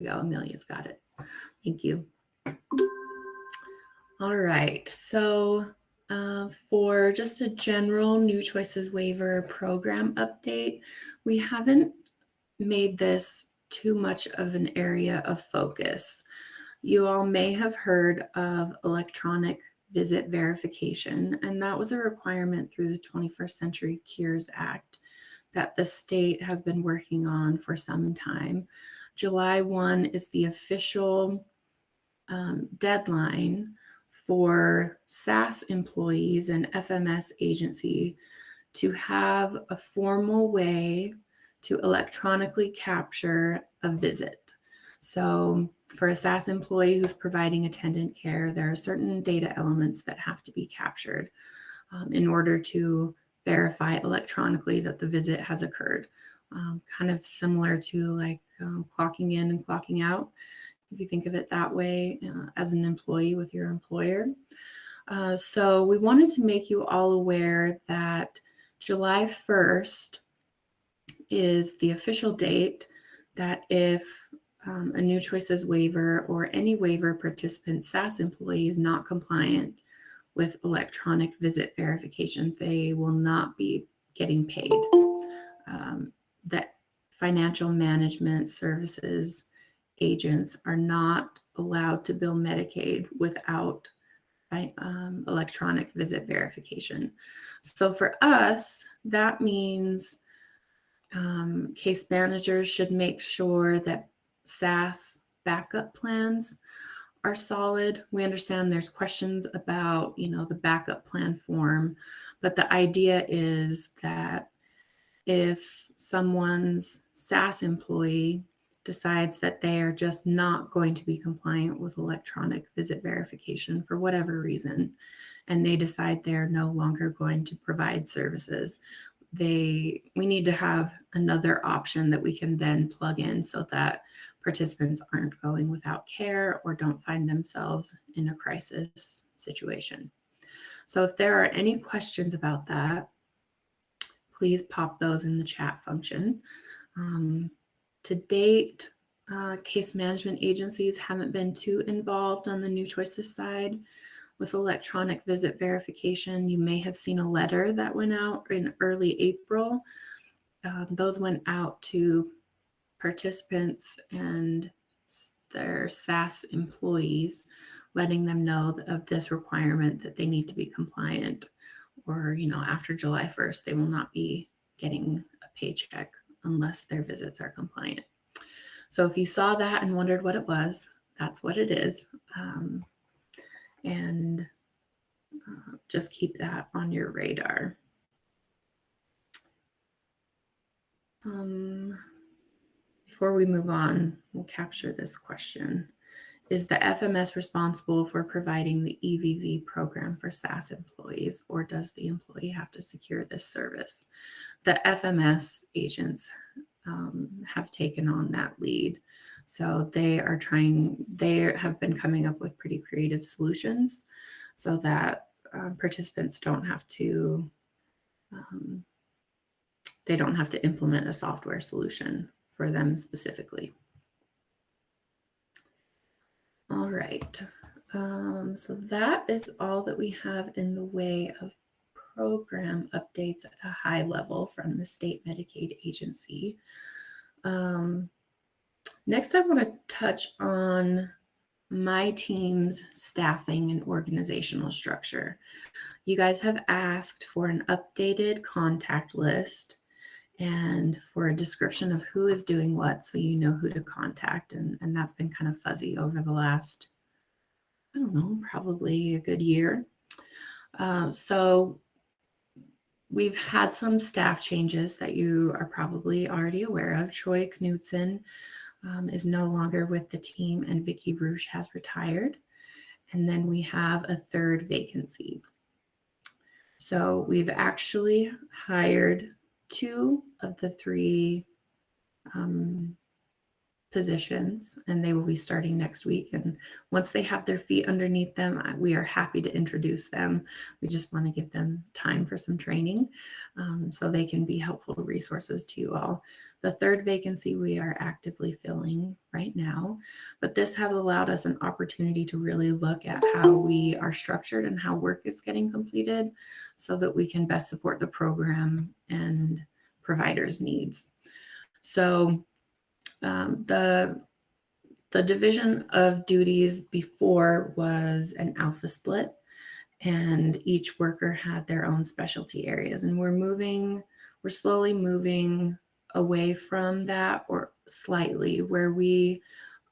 we go. Amelia's got it. Thank you. All right. So for just a general New Choices Waiver program update, we haven't made this too much of an area of focus. You all may have heard of electronic visit verification, and that was a requirement through the 21st Century Cures Act that the state has been working on for some time. July 1 is the official deadline for SAS employees and FMS agency to have a formal way to electronically capture a visit. So for a SAS employee who's providing attendant care, there are certain data elements that have to be captured in order to verify electronically that the visit has occurred. Kind of similar to like clocking in and clocking out, if you think of it that way as an employee with your employer. So we wanted to make you all aware that July 1st is the official date that if a New Choices waiver or any waiver participant SAS employee is not compliant with electronic visit verifications, they will not be getting paid. That financial management services agents are not allowed to bill Medicaid without electronic visit verification. So for us, that means case managers should make sure that SAS backup plans are solid. We understand there's questions about, the backup plan form, but the idea is that if someone's SAS employee decides that they are just not going to be compliant with electronic visit verification for whatever reason, and they decide they're no longer going to provide services, we need to have another option that we can then plug in so that participants aren't going without care or don't find themselves in a crisis situation. So if there are any questions about that, please pop those in the chat function. To date, case management agencies haven't been too involved on the New Choices side with electronic visit verification. You may have seen a letter that went out in early April. Those went out to participants and their SAS employees, letting them know of this requirement that they need to be compliant, or, after July 1st, they will not be getting a paycheck unless their visits are compliant. So if you saw that and wondered what it was, that's what it is. And just keep that on your radar. Before we move on, we'll capture this question. Is the FMS responsible for providing the EVV program for SAS employees, or does the employee have to secure this service? The FMS agents have taken on that lead. So they have been coming up with pretty creative solutions so that participants don't have to implement a software solution for them specifically. All right, so that is all that we have in the way of program updates at a high level from the State Medicaid Agency. Next, I want to touch on my team's staffing and organizational structure. You guys have asked for an updated contact list and for a description of who is doing what, so you know who to contact. And that's been kind of fuzzy over the last, probably a good year. So we've had some staff changes that you are probably already aware of. Troy Knudsen is no longer with the team, and Vicki Ruch has retired. And then we have a third vacancy. So we've actually hired 2 of the 3 positions, and they will be starting next week. And once they have their feet underneath them, we are happy to introduce them. We just want to give them time for some training so they can be helpful resources to you all. The third vacancy we are actively filling right now, but this has allowed us an opportunity to really look at how we are structured and how work is getting completed so that we can best support the program and providers' needs. So the division of duties before was an alpha split, and each worker had their own specialty areas. And we're slowly moving away from that, or slightly, where we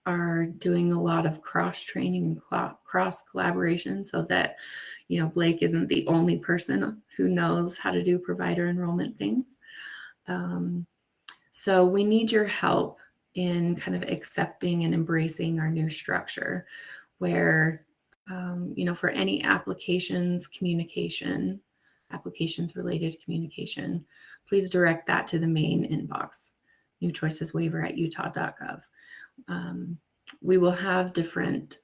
are doing a lot of cross training and cross collaboration so that, Blake isn't the only person who knows how to do provider enrollment things. So we need your help in kind of accepting and embracing our new structure where, for any applications related communication, please direct that to the main inbox, newchoiceswaiver@utah.gov. We will have different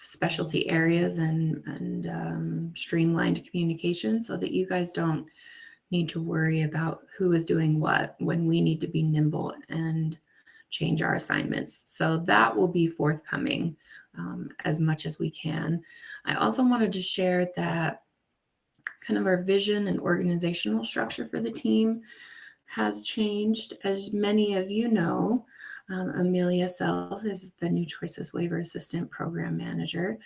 specialty areas and streamlined communication so that you guys don't need to worry about who is doing what when we need to be nimble and change our assignments. So that will be forthcoming as much as we can. I also wanted to share that kind of our vision and organizational structure for the team has changed. As many of you know, Amelia Self is the New Choices Waiver Assistant Program Manager,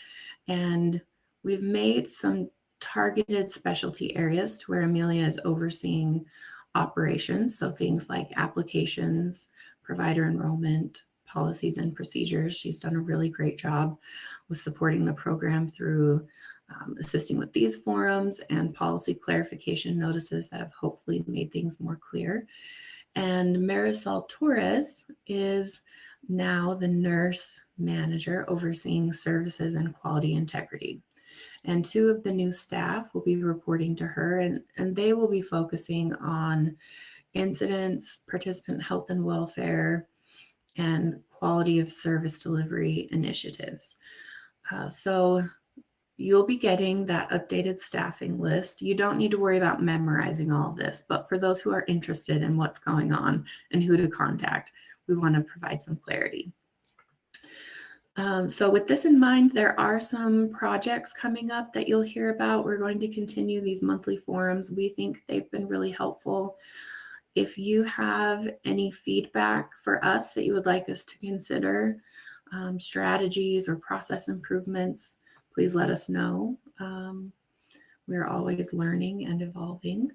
and we've made some targeted specialty areas to where Amelia is overseeing operations. So things like applications, provider enrollment, policies and procedures. She's done a really great job with supporting the program through assisting with these forums and policy clarification notices that have hopefully made things more clear. And Marisol Torres is now the nurse manager overseeing services and quality integrity. And two of the new staff will be reporting to her, and they will be focusing on incidents, participant health and welfare, and quality of service delivery initiatives. So you'll be getting that updated staffing list. You don't need to worry about memorizing all of this, but for those who are interested in what's going on and who to contact, we want to provide some clarity. So with this in mind, there are some projects coming up that you'll hear about. We're going to continue these monthly forums. We think they've been really helpful. If you have any feedback for us that you would like us to consider, strategies or process improvements, please let us know. We're always learning and evolving.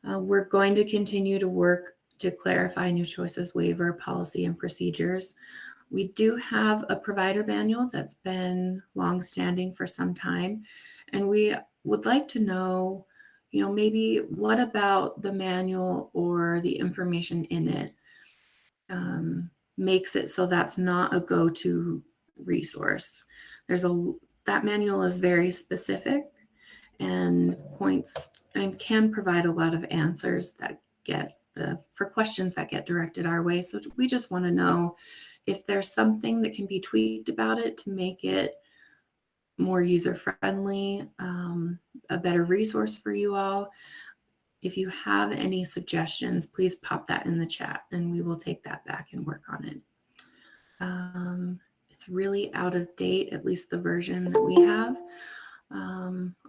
We're going to continue to work to clarify New Choices Waiver policy and procedures. We do have a provider manual that's been longstanding for some time, and we would like to know, maybe what about the manual or the information in it makes it so that's not a go-to resource. That manual is very specific and points and can provide a lot of answers that get for questions that get directed our way. So we just want to know if there's something that can be tweaked about it to make it more user-friendly, a better resource for you all. If you have any suggestions, please pop that in the chat and we will take that back and work on it. It's really out of date, at least the version that we have.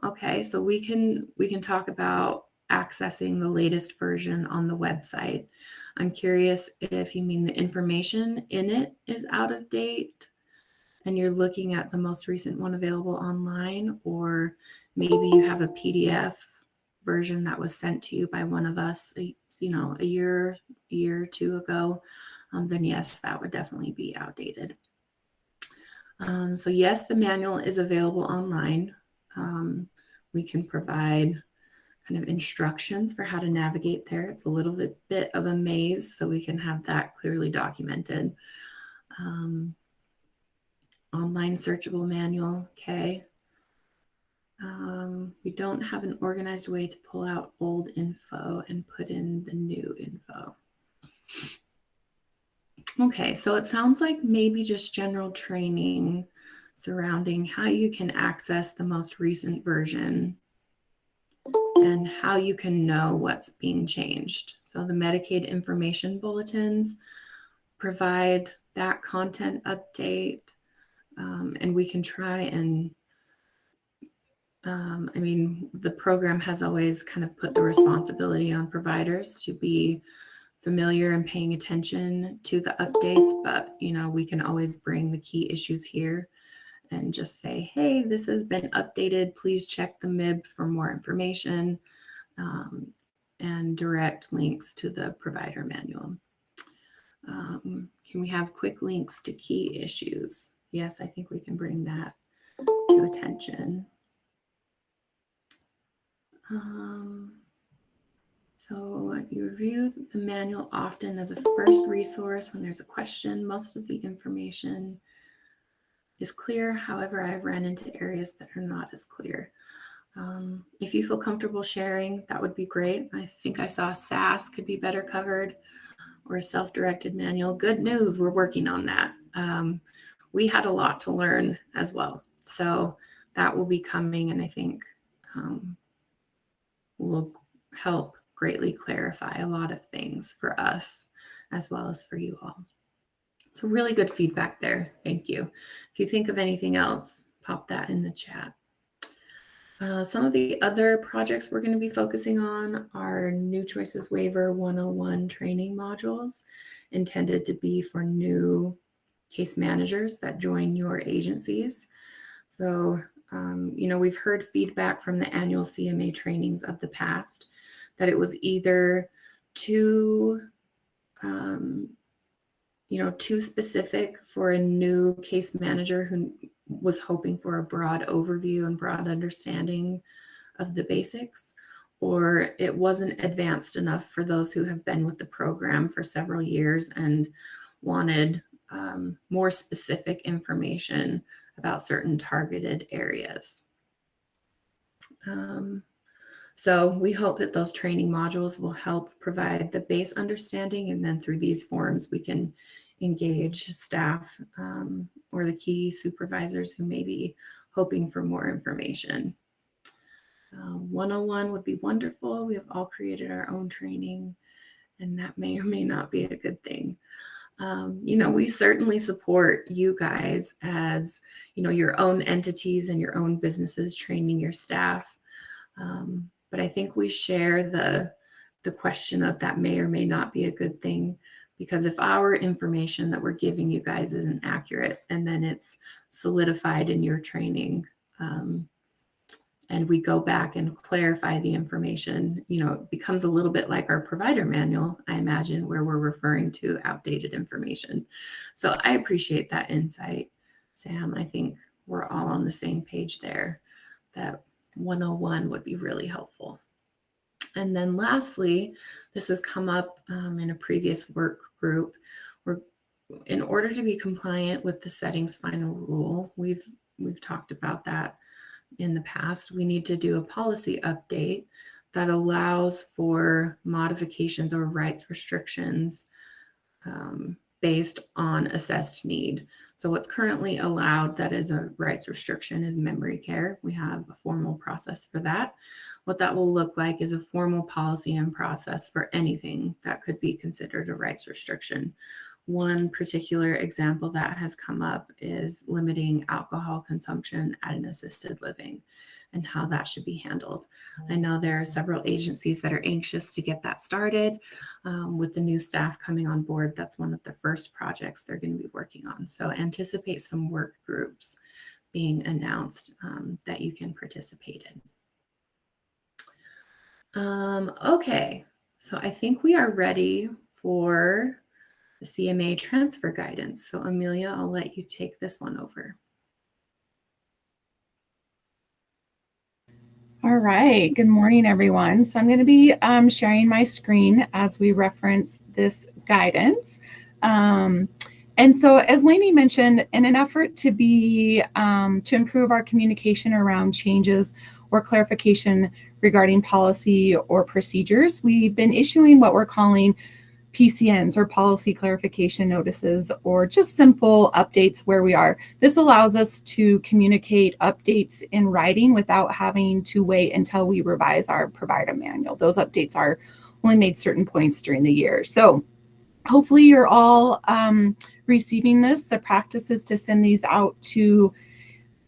Okay, so we can talk about accessing the latest version on the website. I'm curious if you mean the information in it is out of date and you're looking at the most recent one available online, or maybe you have a PDF version that was sent to you by one of us, a year or two ago, then yes, that would definitely be outdated. So yes, the manual is available online. We can provide kind of instructions for how to navigate there. It's a little bit of a maze, so we can have that clearly documented. Online searchable manual, okay. We don't have an organized way to pull out old info and put in the new info. Okay, so it sounds like maybe just general training surrounding how you can access the most recent version and how you can know what's being changed. So the Medicaid information bulletins provide that content update, and we can try and the program has always kind of put the responsibility on providers to be familiar and paying attention to the updates, but we can always bring the key issues here and just say, hey, this has been updated. Please check the MIB for more information, and direct links to the provider manual. Can we have quick links to key issues? Yes, I think we can bring that to attention. So you review the manual often as a first resource when there's a question. Most of the information is clear. However, I've ran into areas that are not as clear. If you feel comfortable sharing, that would be great. I think I saw SAS could be better covered, or a self-directed manual. Good news, we're working on that. We had a lot to learn as well. So that will be coming, and I think will help greatly clarify a lot of things for us as well as for you all. So really good feedback there. Thank you. If you think of anything else, pop that in the chat. Some of the other projects we're going to be focusing on are New Choices Waiver 101 training modules intended to be for new case managers that join your agencies. So, we've heard feedback from the annual CMA trainings of the past that it was either too specific for a new case manager who was hoping for a broad overview and broad understanding of the basics, or it wasn't advanced enough for those who have been with the program for several years and wanted more specific information about certain targeted areas. So we hope that those training modules will help provide the base understanding, and then through these forums we can engage staff or the key supervisors who may be hoping for more information. 101 would be wonderful. We have all created our own training, and that may or may not be a good thing. We certainly support you guys as, your own entities and your own businesses training your staff. But I think we share the question of that may or may not be a good thing, because if our information that we're giving you guys isn't accurate and then it's solidified in your training, and we go back and clarify the information, it becomes a little bit like our provider manual, I imagine, where we're referring to outdated information. So I appreciate that insight, Sam. I think we're all on the same page there, that 101 would be really helpful. And then lastly, this has come up in a previous work group, where in order to be compliant with the settings final rule, we've talked about that in the past, we need to do a policy update that allows for modifications or rights restrictions based on assessed need. So what's currently allowed that is a rights restriction is memory care. We have a formal process for that. What that will look like is a formal policy and process for anything that could be considered a rights restriction. One particular example that has come up is limiting alcohol consumption at an assisted living and how that should be handled. I know there are several agencies that are anxious to get that started. With the new staff coming on board, that's one of the first projects they're going to be working on. So anticipate some work groups being announced that you can participate in. Okay, so I think we are ready for the CMA Transfer Guidance. So Amelia, I'll let you take this one over. All right, good morning, everyone. So I'm going to be sharing my screen as we reference this guidance. And so as Lainey mentioned, in an effort to improve our communication around changes or clarification regarding policy or procedures, we've been issuing what we're calling PCNs or policy clarification notices, or just simple updates where we are. This allows us to communicate updates in writing without having to wait until we revise our provider manual. Those updates are only made certain points during the year. So hopefully you're all receiving this. The practice is to send these out to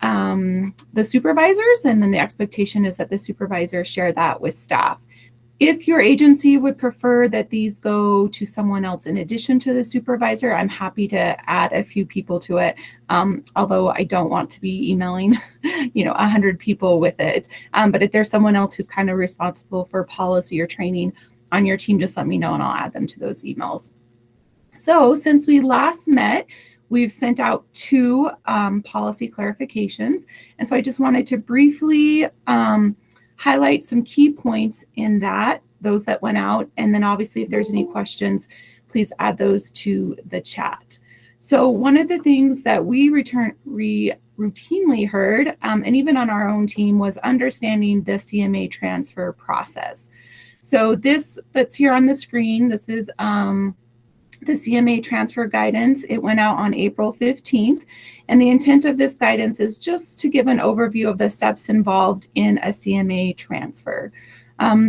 the supervisors, and then the expectation is that the supervisors share that with staff. If your agency would prefer that these go to someone else in addition to the supervisor, I'm happy to add a few people to it, although I don't want to be emailing 100 people with it. But if there's someone else who's kind of responsible for policy or training on your team, just let me know and I'll add them to those emails. So since we last met, we've sent out 2 policy clarifications. And so I just wanted to briefly highlight some key points in those that went out. And then obviously if there's any questions, please add those to the chat. So one of the things that we routinely heard, and even on our own team, was understanding the CMA transfer process. So this that's here on the screen, this is the CMA Transfer Guidance. It went out on April 15th. And the intent of this guidance is just to give an overview of the steps involved in a CMA transfer.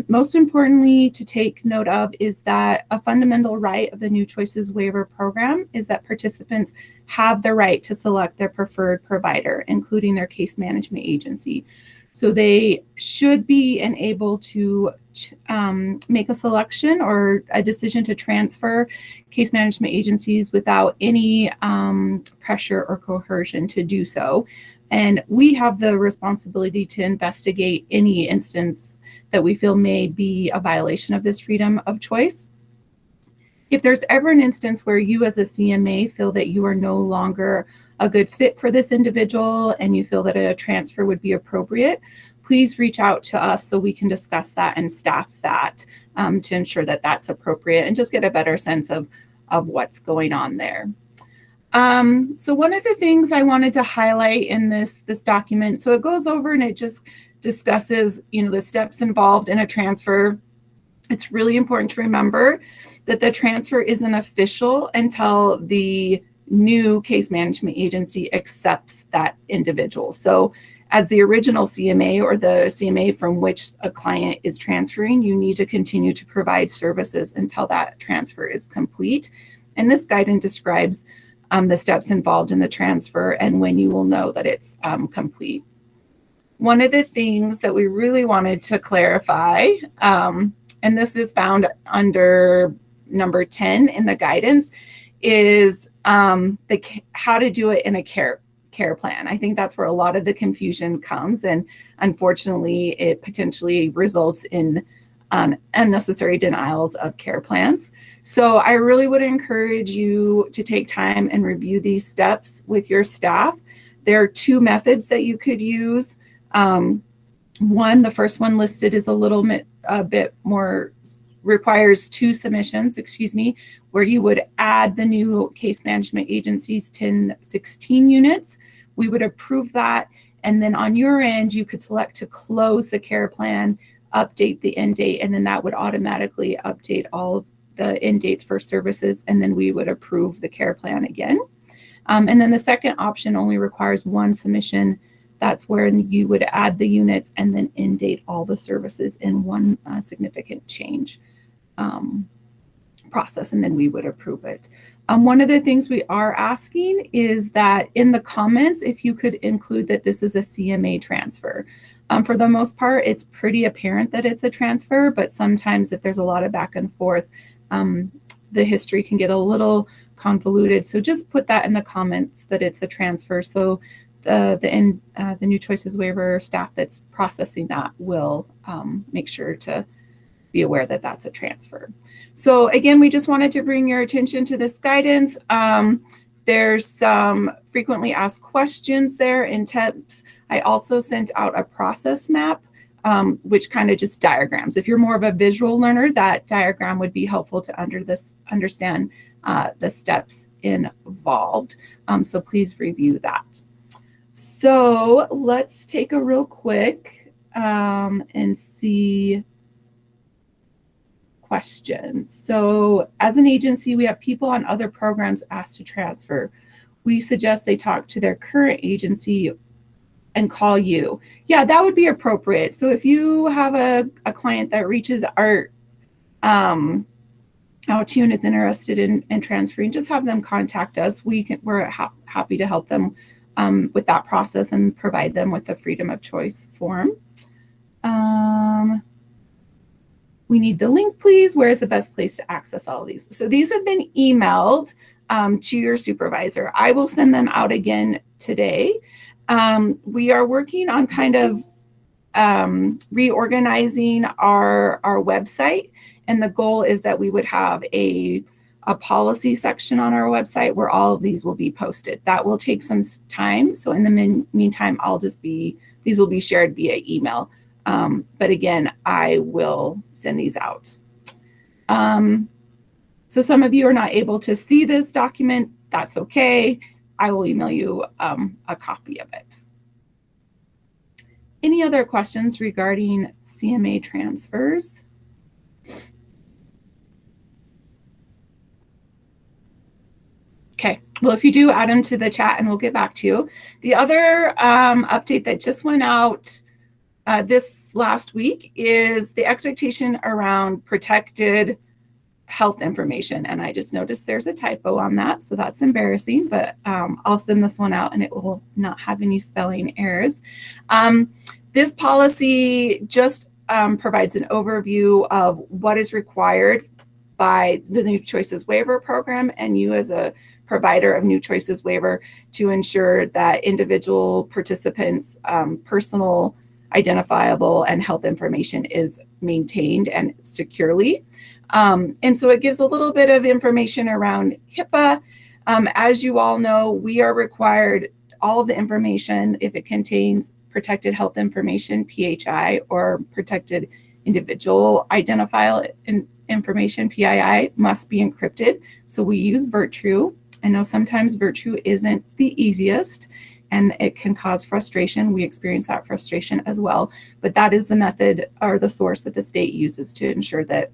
Most importantly to take note of is that a fundamental right of the New Choices Waiver Program is that participants have the right to select their preferred provider, including their case management agency. So they should be able to make a selection or a decision to transfer case management agencies without any pressure or coercion to do so. And we have the responsibility to investigate any instance that we feel may be a violation of this freedom of choice. If there's ever an instance where you as a CMA feel that you are no longer a good fit for this individual and you feel that a transfer would be appropriate, please reach out to us so we can discuss that and staff that to ensure that that's appropriate and just get a better sense of what's going on there. So one of the things I wanted to highlight in this document, so it goes over and it just discusses, the steps involved in a transfer. It's really important to remember that the transfer isn't official until the new case management agency accepts that individual. So as the original CMA or the CMA from which a client is transferring, you need to continue to provide services until that transfer is complete. And this guidance describes the steps involved in the transfer and when you will know that it's complete. One of the things that we really wanted to clarify, and this is found under number 10 in the guidance, is how to do it in a care plan. I think that's where a lot of the confusion comes, and unfortunately it potentially results in unnecessary denials of care plans. So I really would encourage you to take time and review these steps with your staff. There are 2 methods that you could use. The first one listed is a bit more, requires 2 submissions, where you would add the new case management agency's 1016 units. We would approve that. And then on your end, you could select to close the care plan, update the end date, and then that would automatically update all of the end dates for services. And then we would approve the care plan again. And then the second option only requires 1 submission. That's where you would add the units and then end date all the services in one significant change process, and then we would approve it. One of the things we are asking is that in the comments, if you could include that this is a CMA transfer. For the most part, it's pretty apparent that it's a transfer, but sometimes if there's a lot of back and forth, the history can get a little convoluted. So just put that in the comments that it's a transfer. So the New Choices Waiver staff that's processing that will make sure to be aware that that's a transfer. So again, we just wanted to bring your attention to this guidance. There's some frequently asked questions there in tips. I also sent out a process map, which kind of just diagrams. If you're more of a visual learner, that diagram would be helpful to understand the steps involved. So please review that. So let's take a real quick and see questions. So as an agency, we have people on other programs asked to transfer. We suggest they talk to their current agency and call you. Yeah, that would be appropriate. So if you have a client that reaches out to you and is interested in transferring, just have them contact us. We're happy to help them with that process and provide them with the freedom of choice form. We need the link, please. Where is the best place to access all of these? So these have been emailed to your supervisor. I will send them out again today. We are working on kind of reorganizing our website, and the goal is that we would have a policy section on our website where all of these will be posted. That will take some time. So in the meantime, these will be shared via email. But again, I will send these out. So some of you are not able to see this document. That's okay. I will email you a copy of it. Any other questions regarding CMA transfers? Okay, well, if you do, add them to the chat and we'll get back to you. The other update that just went out this last week is the expectation around protected health information. And I just noticed there's a typo on that, so that's embarrassing, but I'll send this one out and it will not have any spelling errors. This policy just provides an overview of what is required by the New Choices Waiver Program and you as a provider of New Choices Waiver to ensure that individual participants' personal, identifiable, and health information is maintained and securely. And so it gives a little bit of information around HIPAA. As you all know, we are required all of the information, if it contains protected health information, PHI, or protected individual identifiable information, PII, must be encrypted. So we use Virtue. I know sometimes Virtue isn't the easiest and it can cause frustration. We experience that frustration as well, but that is the method or the source that the state uses to ensure that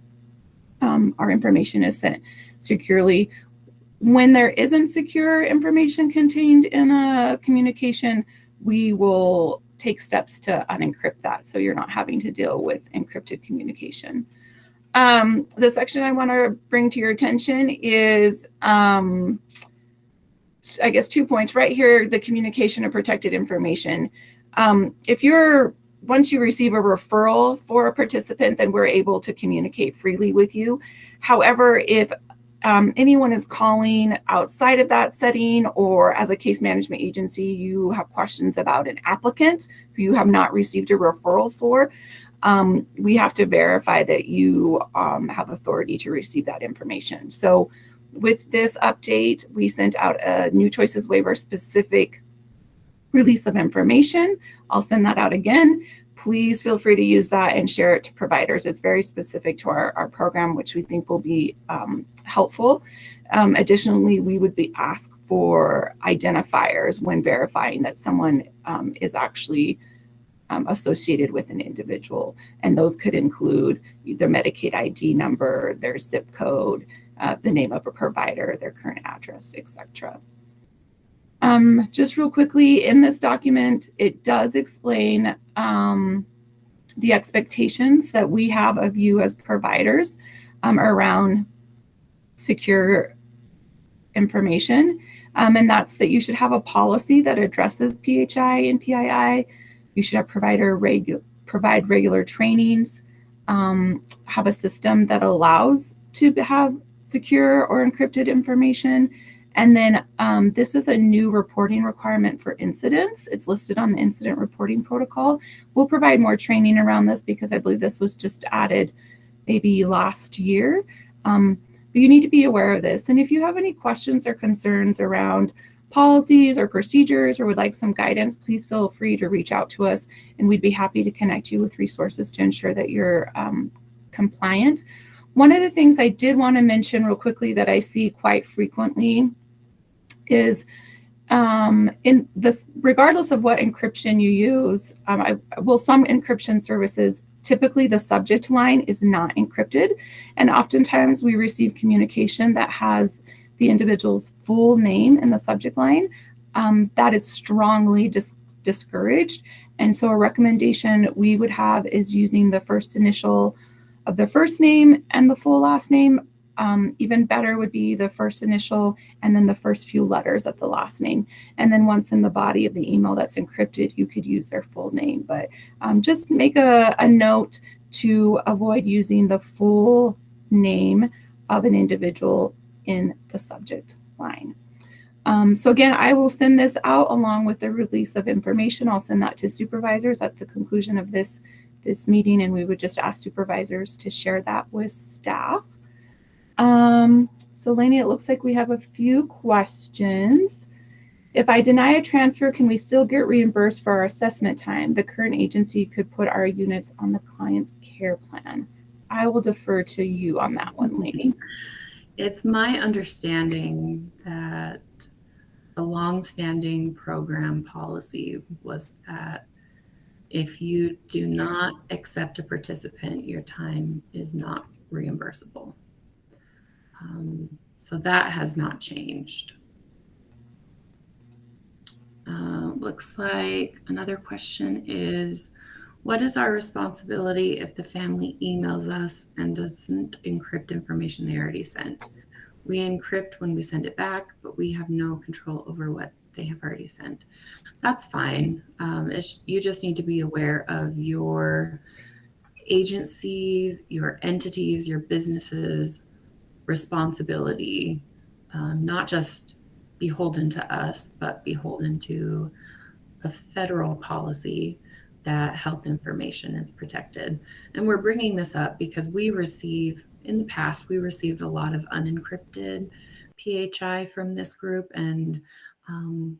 our information is sent securely. When there isn't secure information contained in a communication, we will take steps to unencrypt that so you're not having to deal with encrypted communication. The section I want to bring to your attention is, I guess, 2 points right here, the communication of protected information. Once you receive a referral for a participant, then we're able to communicate freely with you. However, if anyone is calling outside of that setting or as a case management agency, you have questions about an applicant who you have not received a referral for, we have to verify that you have authority to receive that information. So with this update, we sent out a New Choices Waiver specific release of information. I'll send that out again. Please feel free to use that and share it to providers. It's very specific to our program, which we think will be helpful. Additionally, we would be asked for identifiers when verifying that someone is actually associated with an individual. And those could include their Medicaid ID number, their zip code, the name of a provider, their current address, etc. Just real quickly, in this document, it does explain the expectations that we have of you as providers around secure information. And that's that you should have a policy that addresses PHI and PII. You should have provide regular trainings, have a system that allows to have secure or encrypted information. And then this is a new reporting requirement for incidents. It's listed on the incident reporting protocol. We'll provide more training around this because I believe this was just added maybe last year. But you need to be aware of this. And if you have any questions or concerns around policies or procedures or would like some guidance, please feel free to reach out to us and we'd be happy to connect you with resources to ensure that you're compliant. One of the things I did want to mention real quickly that I see quite frequently is regardless of what encryption you use, some encryption services Typically, the subject line is not encrypted, and oftentimes we receive communication that has the individual's full name in the subject line. That is strongly discouraged. And so a recommendation we would have is using the first initial of their first name and the full last name. Even better would be the first initial and then the first few letters of the last name. And then once in the body of the email that's encrypted, you could use their full name. But just make a note to avoid using the full name of an individual in the subject line. So again, I will send this out along with the release of information. I'll send that to supervisors at the conclusion of this meeting, and we would just ask supervisors to share that with staff. So Lainey, it looks like we have a few questions. If I deny a transfer, can we still get reimbursed for our assessment time? The current agency could put our units on the client's care plan. I will defer to you on that one, Lainey. It's my understanding that a longstanding program policy was that if you do not accept a participant, your time is not reimbursable. So that has not changed. Looks like another question is, what is our responsibility if the family emails us and doesn't encrypt information they already sent? We encrypt when we send it back, but we have no control over what they have already sent. That's fine. You just need to be aware of your agencies, your entities, your businesses' responsibility, not just beholden to us, but beholden to a federal policy that health information is protected. And we're bringing this up because in the past, we received a lot of unencrypted PHI from this group, and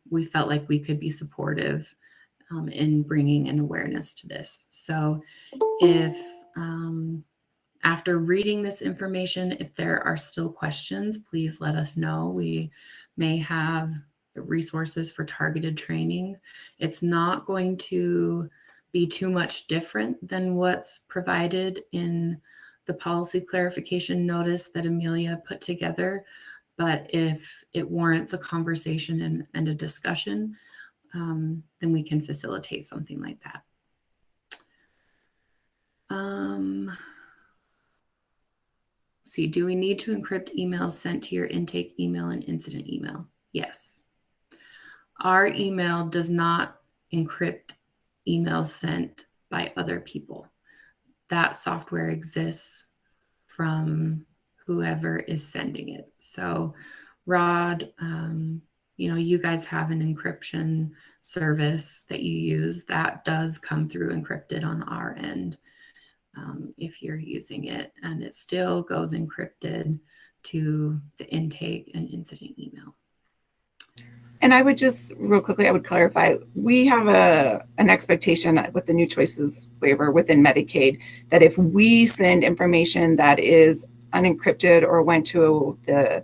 we felt like we could be supportive in bringing an awareness to this. So if after reading this information, if there are still questions, please let us know. We may have resources for targeted training. It's not going to be too much different than what's provided in the policy clarification notice that Amelia put together. But if it warrants a conversation and a discussion, then we can facilitate something like that. See, do we need to encrypt emails sent to your intake email and incident email? Yes. Our email does not encrypt emails sent by other people. That software exists from whoever is sending it. So Rod, you guys have an encryption service that you use that does come through encrypted on our end. If you're using it, and it still goes encrypted to the intake and incident email. And I would just real quickly, I would clarify, we have an expectation with the New Choices waiver within Medicaid that if we send information that is unencrypted or went to the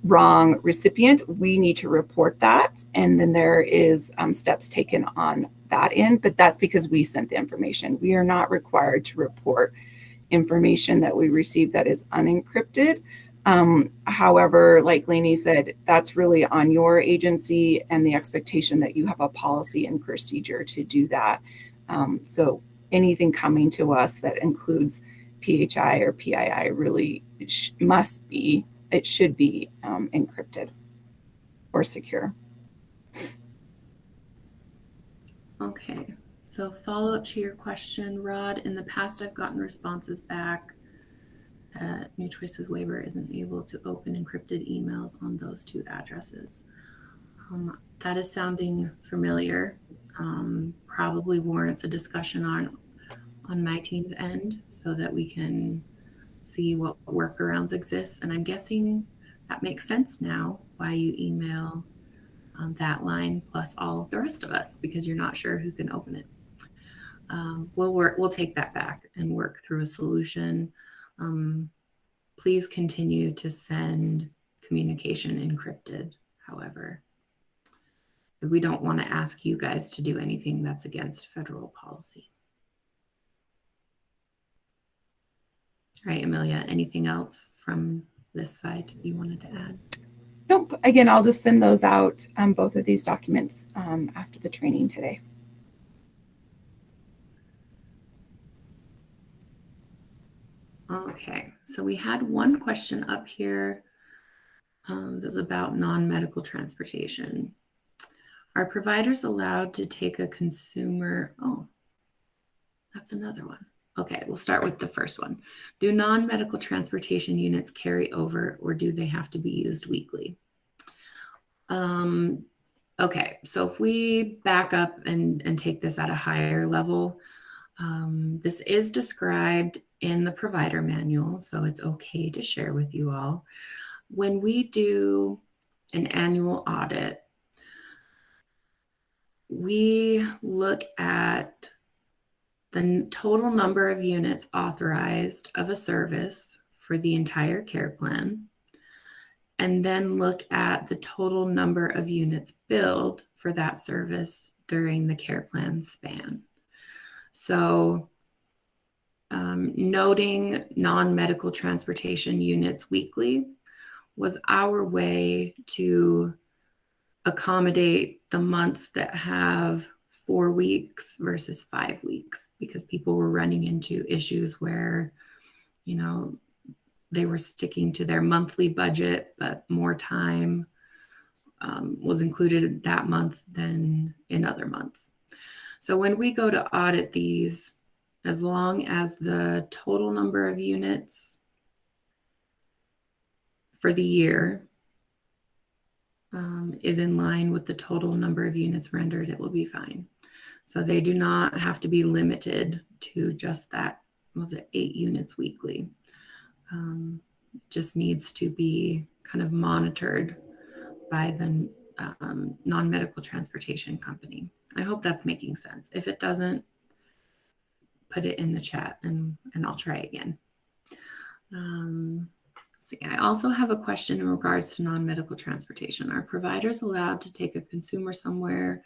wrong recipient, we need to report that. And then there is steps taken on that end, but that's because we sent the information. We are not required to report information that we receive that is unencrypted. However, like Lainey said, that's really on your agency and the expectation that you have a policy and procedure to do that. So anything coming to us that includes PHI or PII really it should be encrypted or secure. Okay, so follow up to your question, Rod. In the past, I've gotten responses back that New Choices waiver isn't able to open encrypted emails on those two addresses. That is sounding familiar. Probably warrants a discussion on my team's end so that we can see what workarounds exist. And I'm guessing that makes sense now why you email that line plus all of the rest of us, because you're not sure who can open it. We'll take that back and work through a solution. Please continue to send communication encrypted, however, because we don't want to ask you guys to do anything that's against federal policy. All right, Amelia, anything else from this side you wanted to add? Nope. Again, I'll just send those out, both of these documents, after the training today. Okay, so we had one question up here that was about non-medical transportation. Are providers allowed to take a consumer? Oh, that's another one. Okay, we'll start with the first one. Do non-medical transportation units carry over, or do they have to be used weekly? Okay, so if we back up and take this at a higher level, this is described in the provider manual, so it's okay to share with you all. When we do an annual audit, we look at the total number of units authorized of a service for the entire care plan, and then look at the total number of units billed for that service during the care plan span. So noting non-medical transportation units weekly was our way to accommodate the months that have 4 weeks versus 5 weeks, because people were running into issues where, you know, they were sticking to their monthly budget, but more time was included that month than in other months. So when we go to audit these, as long as the total number of units for the year is in line with the total number of units rendered, it will be fine. So they do not have to be limited to just that, was it 8 units weekly? Just needs to be kind of monitored by the non-medical transportation company. I hope that's making sense. If it doesn't, put it in the chat and I'll try again. See, I also have a question in regards to non-medical transportation. Are providers allowed to take a consumer somewhere,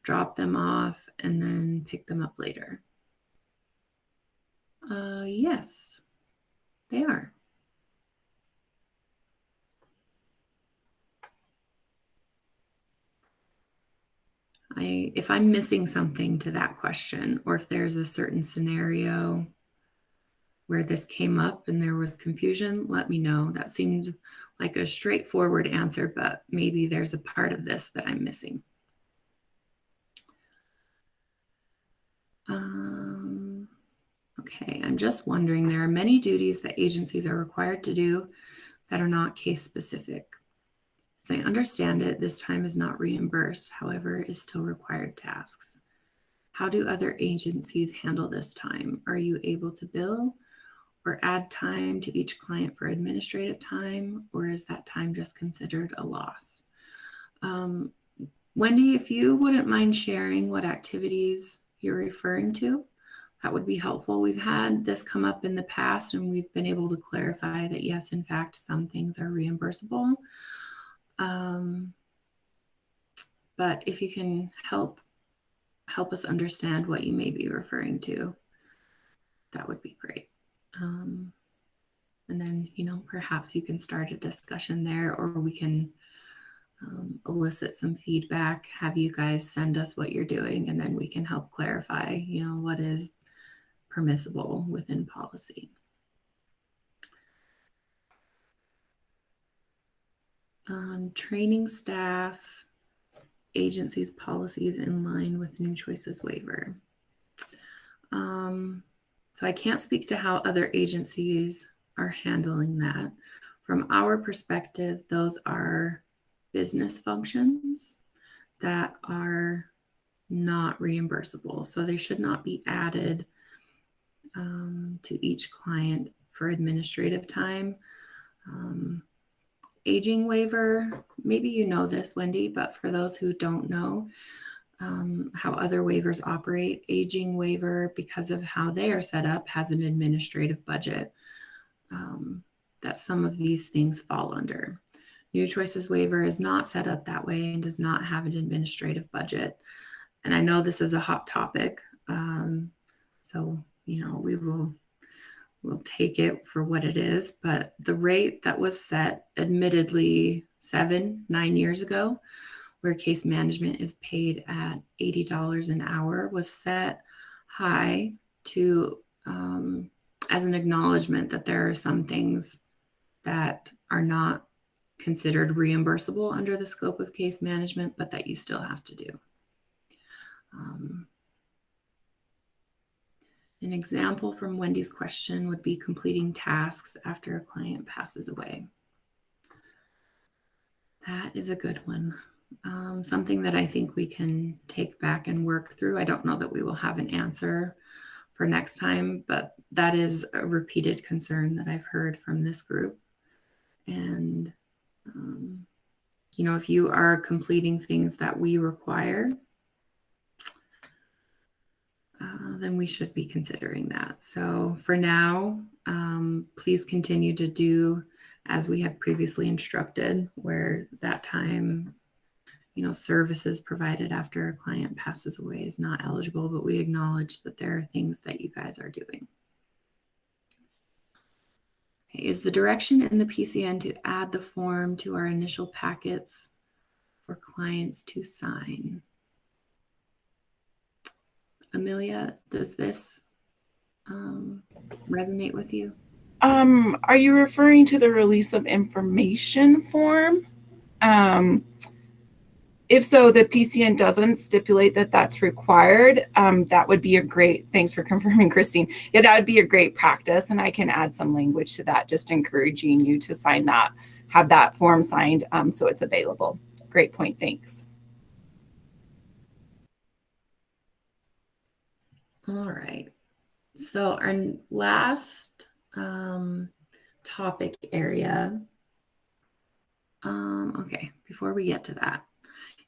drop them off, and then pick them up later? Yes, they are. If I'm missing something to that question, or if there's a certain scenario where this came up and there was confusion, let me know. That seemed like a straightforward answer, but maybe there's a part of this that I'm missing. Okay, I'm just wondering, there are many duties that agencies are required to do that are not case specific. As I understand it, this time is not reimbursed, however, is still required tasks. How do other agencies handle this time? Are you able to bill or add time to each client for administrative time, or is that time just considered a loss? Wendy, if you wouldn't mind sharing what activities you're referring to, that would be helpful. We've had this come up in the past and we've been able to clarify that yes, in fact, some things are reimbursable. But if you can help us understand what you may be referring to, that would be great. And then, you know, perhaps you can start a discussion there, or we can elicit some feedback, have you guys send us what you're doing, and then we can help clarify, you know, what is permissible within policy. Training staff, agencies' policies in line with New Choices waiver. So I can't speak to how other agencies are handling that. From our perspective, those are business functions that are not reimbursable. So they should not be added to each client for administrative time. Aging waiver, maybe you know this, Wendy, but for those who don't know how other waivers operate, aging waiver, because of how they are set up, has an administrative budget that some of these things fall under. New Choices waiver is not set up that way and does not have an administrative budget. And I know this is a hot topic. So, you know, we'll take it for what it is. But the rate that was set, admittedly 9 years ago, where case management is paid at $80 an hour, was set high to as an acknowledgement that there are some things that are not considered reimbursable under the scope of case management, but that you still have to do. An example from Wendy's question would be completing tasks after a client passes away. That is a good one. Something that I think we can take back and work through. I don't know that we will have an answer for next time, but that is a repeated concern that I've heard from this group. And, you know, if you are completing things that we require, then we should be considering that. So for now, please continue to do as we have previously instructed, where that time, you know, services provided after a client passes away is not eligible, but we acknowledge that there are things that you guys are doing. Okay, is the direction in the PCN to add the form to our initial packets for clients to sign? Amelia, does this resonate with you? Are you referring to the release of information form? If so, the PCN doesn't stipulate that that's required. That would be a great, thanks for confirming, Christine. Yeah, that would be a great practice. And I can add some language to that, just encouraging you to sign that, have that form signed so it's available. Great point, thanks. All right. So our last topic area, okay, before we get to that,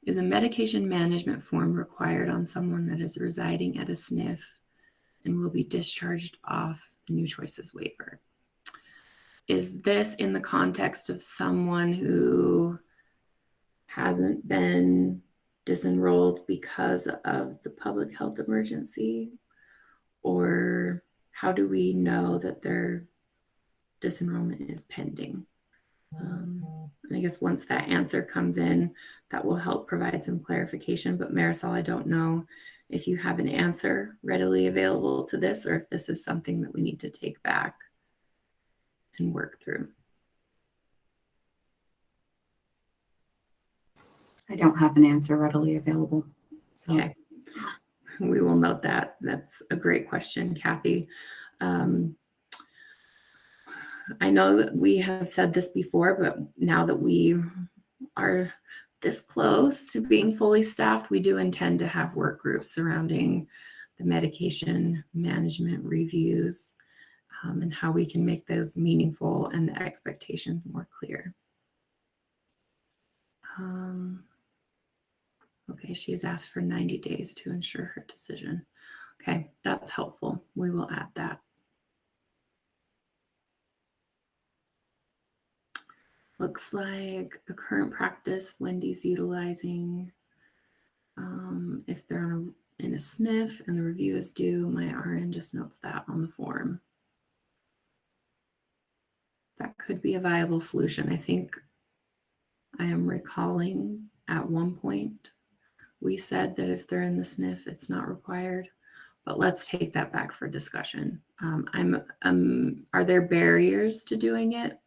is a medication management form required on someone that is residing at a SNF and will be discharged off the New Choices waiver? Is this in the context of someone who hasn't been disenrolled because of the public health emergency? Or how do we know that their disenrollment is pending? And I guess once that answer comes in, that will help provide some clarification. But Marisol, I don't know if you have an answer readily available to this, or if this is something that we need to take back and work through. I don't have an answer readily available. So. Okay. We will note that. That's a great question, Kathy. I know that we have said this before, but now that we are this close to being fully staffed, we do intend to have work groups surrounding the medication management reviews and how we can make those meaningful and the expectations more clear. Okay, she has asked for 90 days to ensure her decision. Okay, that's helpful. We will add that. Looks like a current practice Wendy's utilizing. If they're in a SNF and the review is due, my RN just notes that on the form. That could be a viable solution. I think I am recalling at one point we said that if they're in the SNF, it's not required, but let's take that back for discussion. Are there barriers to doing it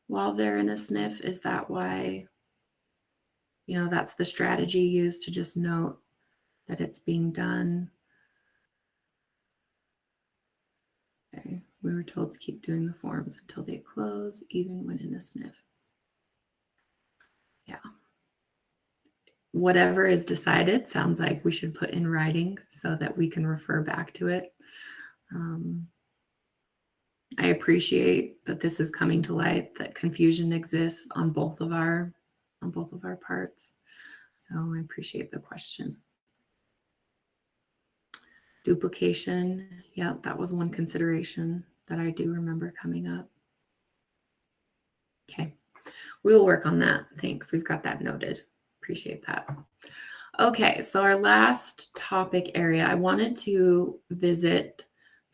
while they're in a SNF? Is that why, you know, that's the strategy used to just note that it's being done? Okay, we were told to keep doing the forms until they close, even when in a SNF. Yeah. Whatever is decided sounds like we should put in writing so that we can refer back to it. I appreciate that this is coming to light, that confusion exists on both of our parts. So I appreciate the question. Duplication, yeah, that was one consideration that I do remember coming up. Okay, we'll work on that. Thanks, we've got that noted. Appreciate that. Okay, so our last topic area, I wanted to visit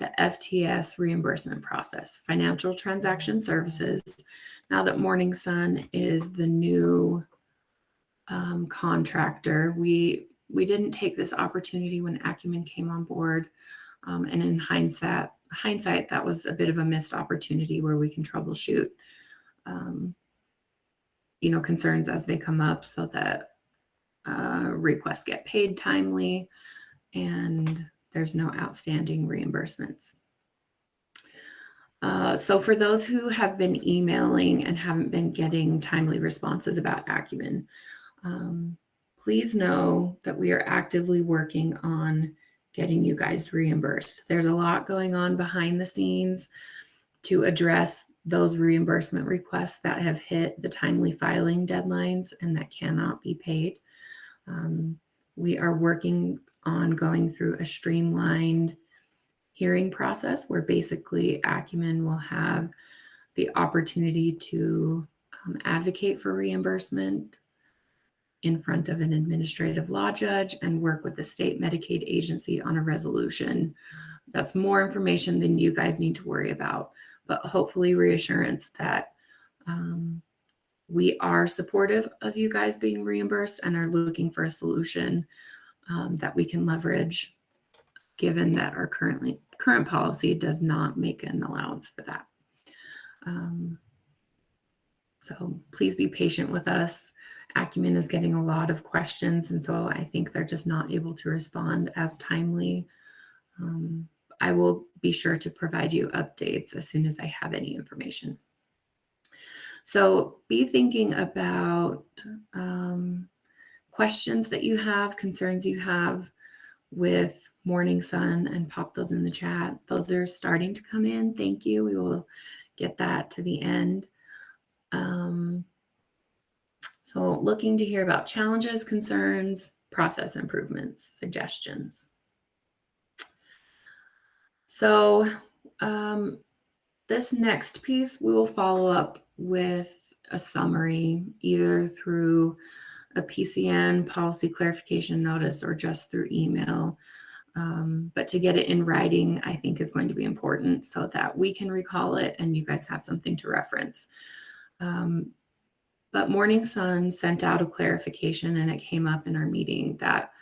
the FTS reimbursement process, financial transaction services. Now that Morning Sun is the new contractor, we didn't take this opportunity when Acumen came on board. And in hindsight, that was a bit of a missed opportunity where we can troubleshoot, concerns as they come up so that requests get paid timely and there's no outstanding reimbursements. So for those who have been emailing and haven't been getting timely responses about Acumen, please know that we are actively working on getting you guys reimbursed. There's a lot going on behind the scenes to address those reimbursement requests that have hit the timely filing deadlines and that cannot be paid. We are working on going through a streamlined hearing process where basically Acumen will have the opportunity to advocate for reimbursement in front of an administrative law judge and work with the state Medicaid agency on a resolution. That's more information than you guys need to worry about, but hopefully reassurance that we are supportive of you guys being reimbursed and are looking for a solution that we can leverage, given that our current policy does not make an allowance for that. So please be patient with us. Acumen is getting a lot of questions, and so I think they're just not able to respond as timely. I will be sure to provide you updates as soon as I have any information. So be thinking about questions that you have, concerns you have with Morning Sun, and pop those in the chat. Those are starting to come in. Thank you. We will get that to the end. So looking to hear about challenges, concerns, process improvements, suggestions. So this next piece, we will follow up with a summary, either through a PCN, policy clarification notice, or just through email. But to get it in writing, I think is going to be important so that we can recall it and you guys have something to reference. But Morning Sun sent out a clarification, and it came up in our meeting that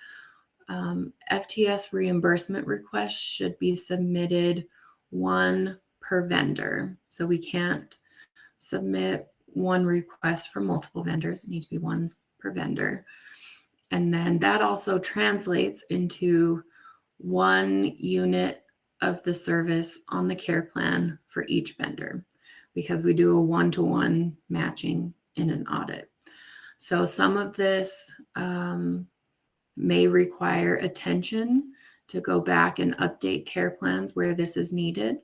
FTS reimbursement requests should be submitted one per vendor. So we can't submit one request for multiple vendors. It needs to be one per vendor. And then that also translates into one unit of the service on the care plan for each vendor, because we do a one-to-one matching in an audit. So some of this may require attention to go back and update care plans where this is needed.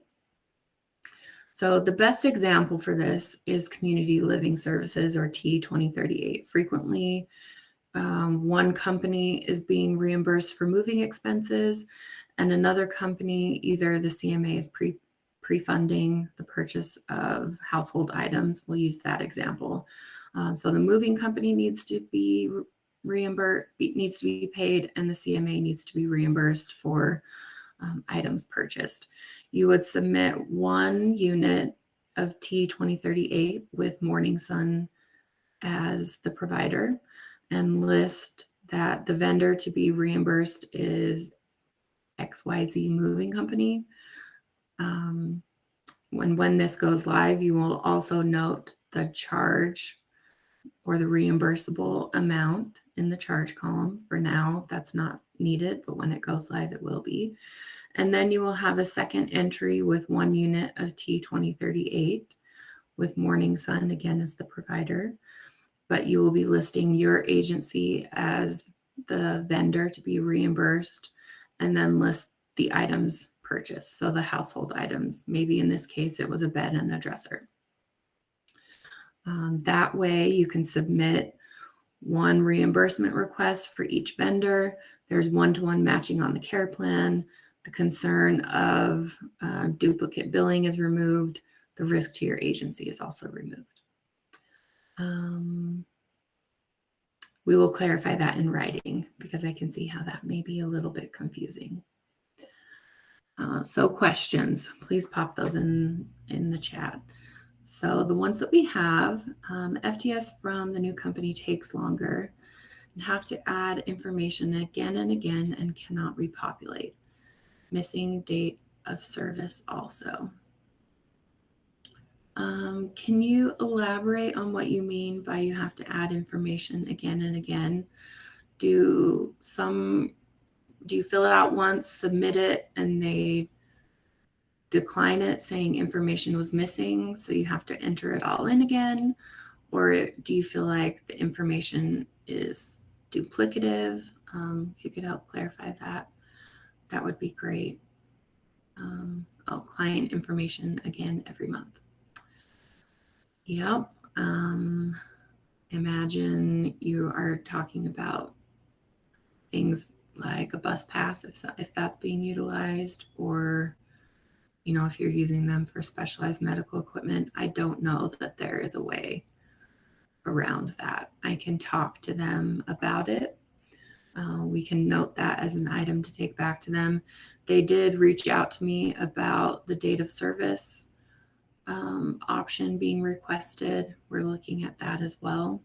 So the best example for this is Community Living Services, or T2038. Frequently, one company is being reimbursed for moving expenses, and another company, either the CMA is pre-funding the purchase of household items. We'll use that example. So the moving company needs to be reimbursed, needs to be paid, and the CMA needs to be reimbursed for items purchased. You would submit one unit of T2038 with Morning Sun as the provider and list that the vendor to be reimbursed is XYZ Moving Company. When this goes live, you will also note the charge or the reimbursable amount in the charge column. For now, that's not needed, but when it goes live, it will be. And then you will have a second entry with one unit of T2038 with Morning Sun again as the provider, but you will be listing your agency as the vendor to be reimbursed, and then list the items purchased. So the household items, maybe in this case, it was a bed and a dresser. That way you can submit one reimbursement request for each vendor. There's one-to-one matching on the care plan. The concern of duplicate billing is removed. The risk to your agency is also removed. We will clarify that in writing because I can see how that may be a little bit confusing. So questions, please pop those in the chat. So the ones that we have, FTS from the new company takes longer and have to add information again and again and cannot repopulate. Missing date of service also. Can you elaborate on what you mean by you have to add information again and again? Do you fill it out once, submit it, and they decline it saying information was missing, so you have to enter it all in again? Or do you feel like the information is duplicative? If you could help clarify that, that would be great. Client information again every month. Yep. Imagine you are talking about things like a bus pass, if that's being utilized, or if you're using them for specialized medical equipment. I don't know that there is a way around that. I can talk to them about it. We can note that as an item to take back to them. They did reach out to me about the date of service option being requested. We're looking at that as well.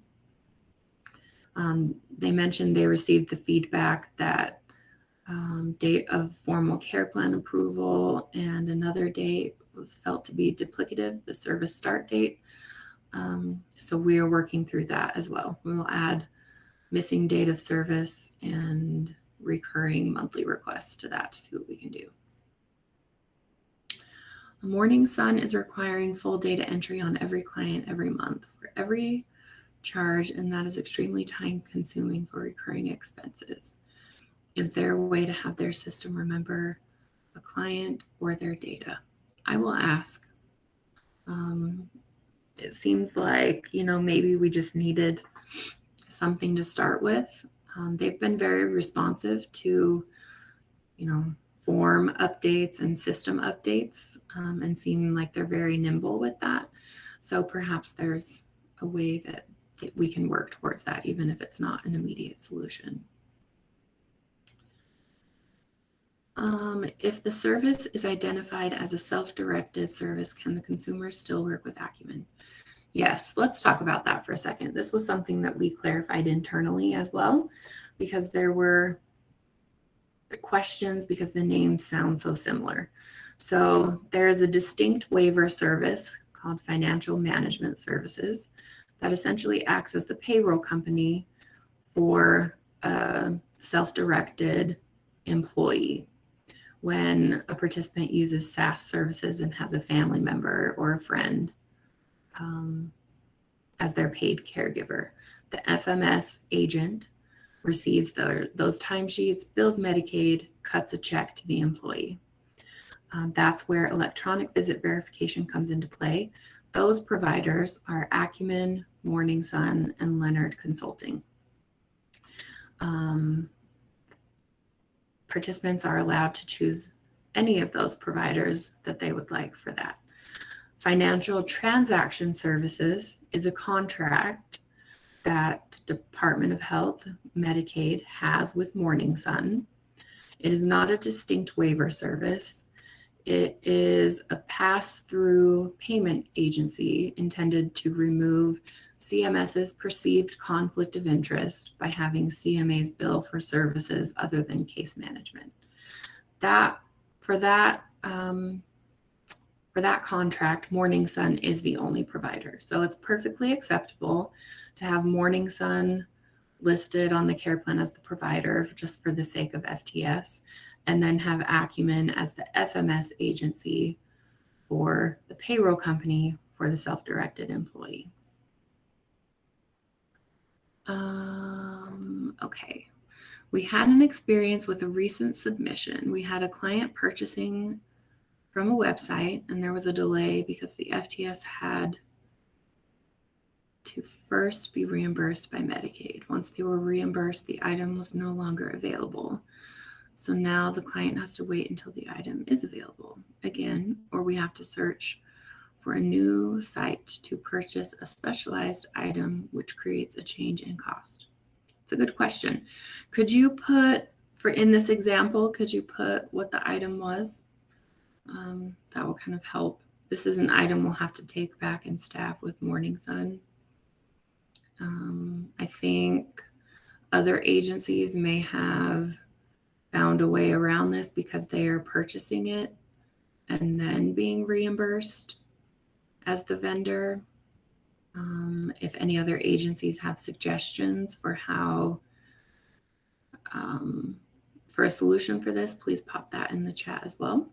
They mentioned they received the feedback that date of formal care plan approval and another date was felt to be duplicative, the service start date. So we are working through that as well. We will add missing date of service and recurring monthly requests to that to see what we can do. Morning Sun is requiring full data entry on every client every month for every charge, and that is extremely time consuming for recurring expenses. Is there a way to have their system remember a client or their data? I will ask. It seems like, maybe we just needed something to start with. They've been very responsive to, form updates and system updates, and seem like they're very nimble with that. So perhaps there's a way that we can work towards that, even if it's not an immediate solution. If the service is identified as a self-directed service, can the consumer still work with Acumen? Yes, let's talk about that for a second. This was something that we clarified internally as well, because there were questions because the names sound so similar. So there is a distinct waiver service called Financial Management Services that essentially acts as the payroll company for a self-directed employee. When a participant uses SaaS services and has a family member or a friend as their paid caregiver, the FMS agent receives those timesheets, bills Medicaid, cuts a check to the employee. That's where electronic visit verification comes into play. Those providers are Acumen, Morning Sun, and Leonard Consulting. Participants are allowed to choose any of those providers that they would like for that. Financial Transaction Services is a contract that Department of Health, Medicaid has with Morning Sun. It is not a distinct waiver service. It is a pass-through payment agency intended to remove CMS's perceived conflict of interest by having CMA's bill for services other than case management. For that contract, Morning Sun is the only provider. So it's perfectly acceptable to have Morning Sun listed on the care plan as the provider just for the sake of FTS, and then have Acumen as the FMS agency for the payroll company for the self-directed employee. Okay. We had an experience with a recent submission. We had a client purchasing from a website, and there was a delay because the FTS had to first be reimbursed by Medicaid. Once they were reimbursed, the item was no longer available. So now the client has to wait until the item is available again, or we have to search for a new site to purchase a specialized item, which creates a change in cost. It's a good question. Could you put, in this example, could you put what the item was That will kind of help. This is an item we'll have to take back and staff with Morning Sun. I think other agencies may have found a way around this because they are purchasing it and then being reimbursed as the vendor. If any other agencies have suggestions for how, for a solution for this, please pop that in the chat as well.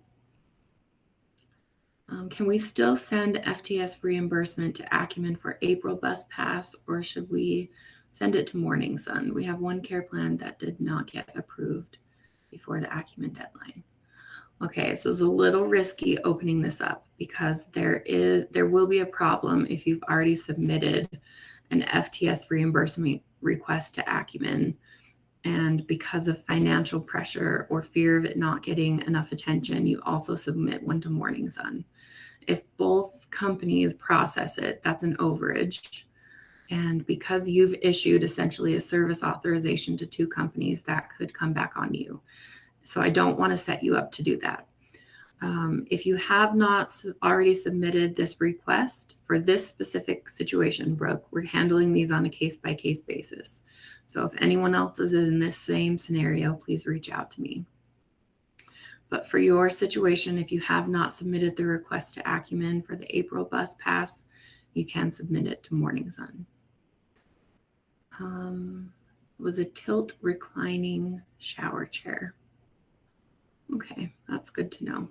Can we still send FTS reimbursement to Acumen for April bus pass, or should we send it to Morning Sun? We have one care plan that did not get approved before the Acumen deadline. Okay, so it's a little risky opening this up because there will be a problem if you've already submitted an FTS reimbursement request to Acumen, and because of financial pressure or fear of it not getting enough attention, you also submit one to Morning Sun. If both companies process it, that's an overage. And because you've issued essentially a service authorization to two companies, that could come back on you. So I don't want to set you up to do that. If you have not already submitted this request for this specific situation, Brooke, we're handling these on a case-by-case basis. So if anyone else is in this same scenario, please reach out to me. But for your situation, if you have not submitted the request to Acumen for the April bus pass, you can submit it to Morning Sun. It was a tilt reclining shower chair. Okay, that's good to know.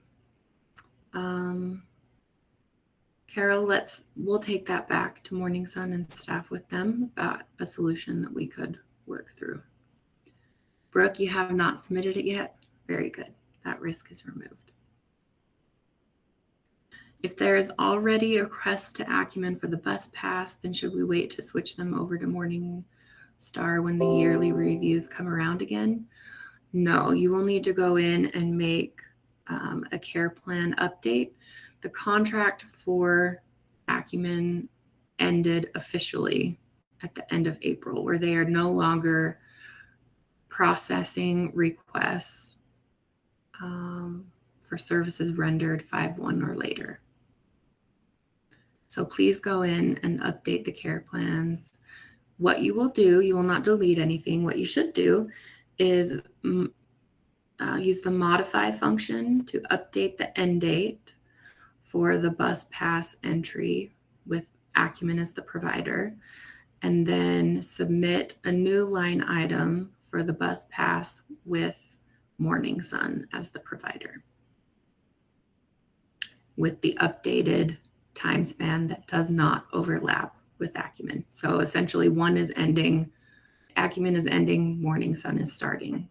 Carol, we'll take that back to Morning Sun and staff with them about a solution that we could work through. Brooke, you have not submitted it yet? Very good. That risk is removed. If there is already a request to Acumen for the bus pass, then should we wait to switch them over to Morningstar when the yearly reviews come around again? No, you will need to go in and make a care plan update. The contract for Acumen ended officially at the end of April, where they are no longer processing requests for services rendered 5/1 or later. So please go in and update the care plans. What you will do, you will not delete anything. What you should do is use the modify function to update the end date for the bus pass entry with Acumen as the provider, and then submit a new line item for the bus pass with Morning Sun as the provider, with the updated time span that does not overlap with Acumen. So essentially one is ending, Acumen is ending, Morning Sun is starting.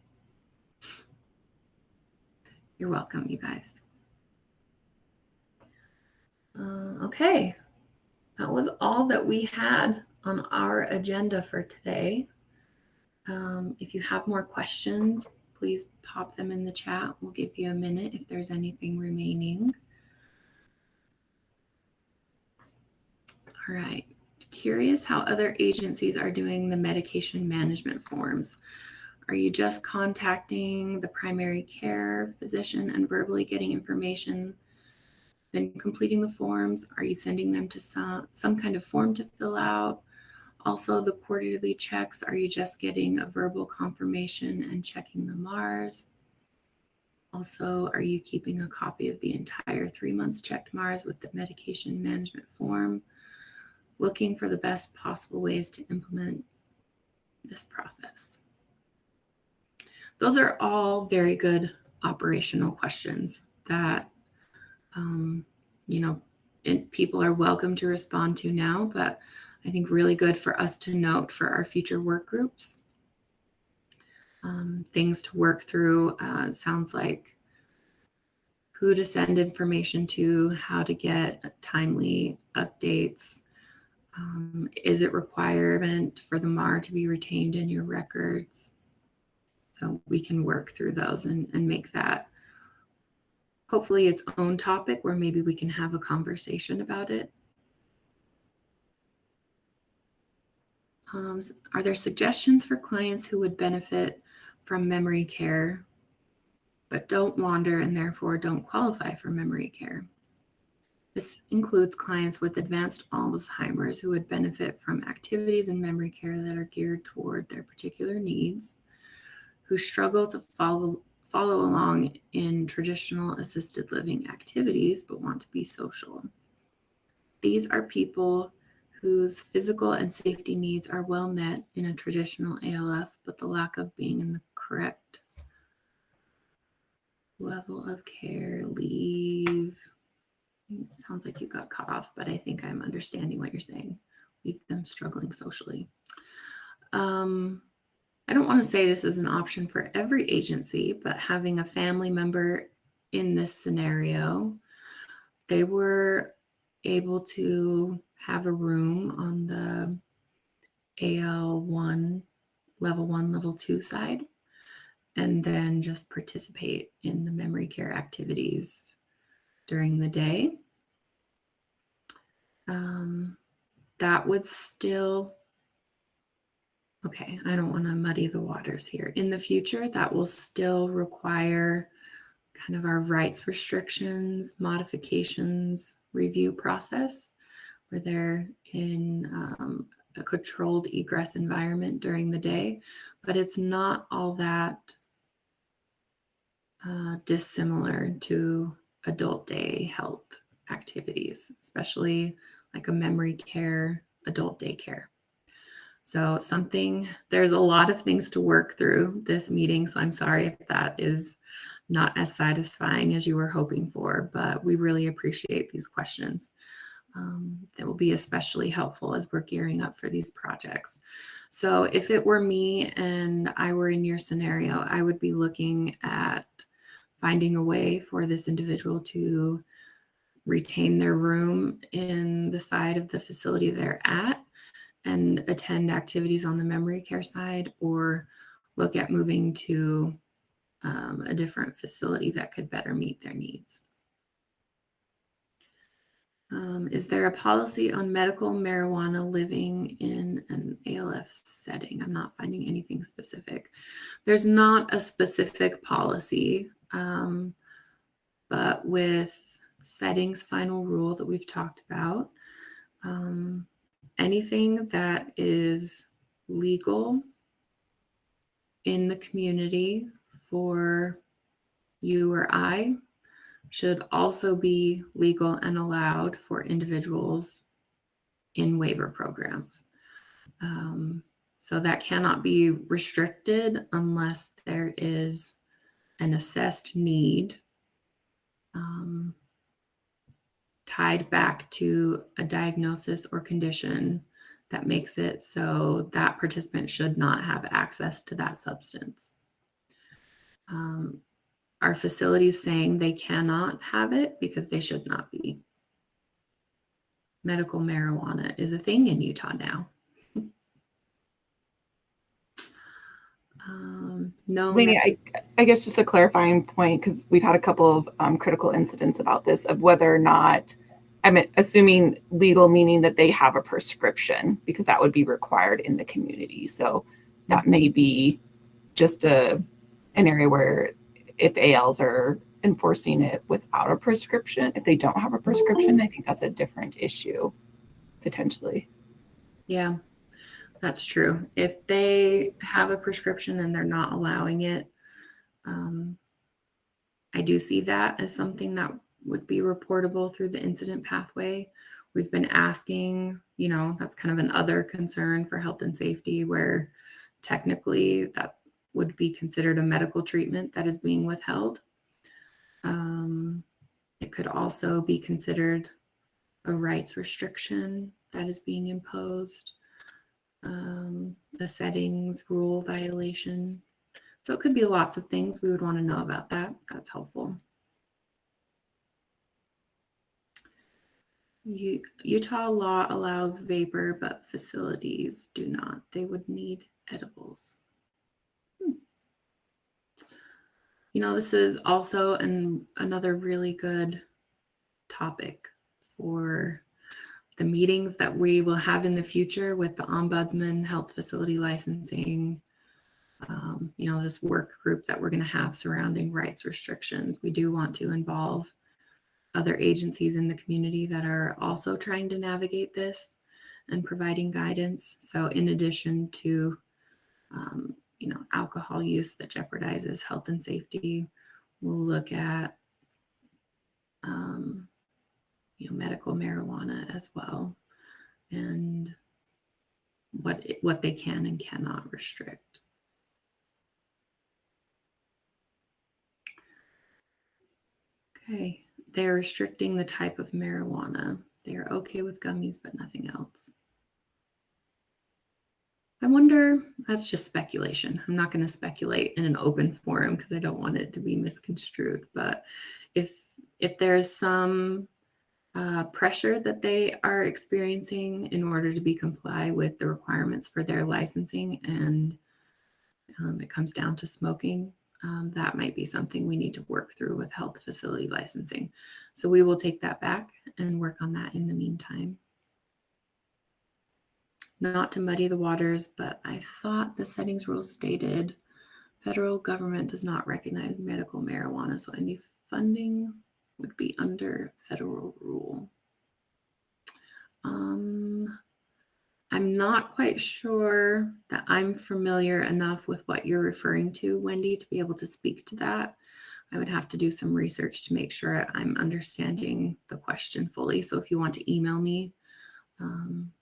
You're welcome, you guys. Okay, that was all that we had on our agenda for today. If you have more questions, please pop them in the chat. We'll give you a minute if there's anything remaining. All right. Curious how other agencies are doing the medication management forms. Are you just contacting the primary care physician and verbally getting information, then completing the forms? Are you sending them to some kind of form to fill out? Also, the quarterly checks, are you just getting a verbal confirmation and checking the MARS? Also, are you keeping a copy of the entire 3 months checked MARS with the medication management form? Looking for the best possible ways to implement this process. Those are all very good operational questions that, people are welcome to respond to now, but I think really good for us to note for our future work groups. Things to work through, sounds like who to send information to, how to get timely updates. Is it requirement for the MAR to be retained in your records? So we can work through those and make that hopefully its own topic where maybe we can have a conversation about it. Are there suggestions for clients who would benefit from memory care but don't wander and therefore don't qualify for memory care. This includes clients with advanced Alzheimer's who would benefit from activities in memory care that are geared toward their particular needs, who struggle to follow along in traditional assisted living activities but want to be social. These are people whose physical and safety needs are well met in a traditional ALF, but the lack of being in the correct level of care, leave. It sounds like you got cut off, but I think I'm understanding what you're saying. Leave them struggling socially. I don't want to say this is an option for every agency, but having a family member in this scenario, they were able to have a room on the AL1, level 1, level 2 side, and then just participate in the memory care activities during the day. That would still, okay, I don't want to muddy the waters here. In the future, that will still require kind of our rights restrictions, modifications, review process, where they're in a controlled egress environment during the day, but it's not all that dissimilar to adult day health activities, especially like a memory care, adult daycare. So there's a lot of things to work through this meeting. So I'm sorry if that is not as satisfying as you were hoping for, but we really appreciate these questions. That will be especially helpful as we're gearing up for these projects. So if it were me and I were in your scenario, I would be looking at finding a way for this individual to retain their room in the side of the facility they're at and attend activities on the memory care side, or look at moving to a different facility that could better meet their needs. Is there a policy on medical marijuana living in an ALF setting? I'm not finding anything specific. There's not a specific policy, but with settings final rule that we've talked about, anything that is legal in the community for you or I should also be legal and allowed for individuals in waiver programs. So that cannot be restricted unless there is an assessed need tied back to a diagnosis or condition that makes it so that participant should not have access to that substance. Our facilities saying they cannot have it because they should not be. Medical marijuana is a thing in Utah now. No, Lainey, I guess just a clarifying point, because we've had a couple of critical incidents about this, of whether or not, I'm assuming legal meaning that they have a prescription, because that would be required in the community. So that may be just an area where if ALs are enforcing it without a prescription, if they don't have a prescription, I think that's a different issue potentially. Yeah, that's true. If they have a prescription and they're not allowing it, I do see that as something that would be reportable through the incident pathway. We've been asking, that's kind of an other concern for health and safety, where technically that would be considered a medical treatment that is being withheld. It could also be considered a rights restriction that is being imposed, a settings rule violation. So it could be lots of things. We would want to know about that. That's helpful. Utah law allows vapor, but facilities do not. They would need edibles. This is also another really good topic for the meetings that we will have in the future with the ombudsman, health facility licensing, this work group that we're going to have surrounding rights restrictions. We do want to involve other agencies in the community that are also trying to navigate this and providing guidance. So in addition to, alcohol use that jeopardizes health and safety, we'll look at, medical marijuana as well, and what they can and cannot restrict. Okay, they're restricting the type of marijuana. They are okay with gummies, but nothing else. I wonder, that's just speculation. I'm not going to speculate in an open forum because I don't want it to be misconstrued. But if there's some pressure that they are experiencing in order to be comply with the requirements for their licensing, and it comes down to smoking, that might be something we need to work through with health facility licensing. So we will take that back and work on that in the meantime. Not to muddy the waters, but I thought the settings rule stated federal government does not recognize medical marijuana, so any funding would be under federal rule. I'm not quite sure that I'm familiar enough with what you're referring to, Wendy, to be able to speak to that. I would have to do some research to make sure I'm understanding the question fully. So if you want to email me and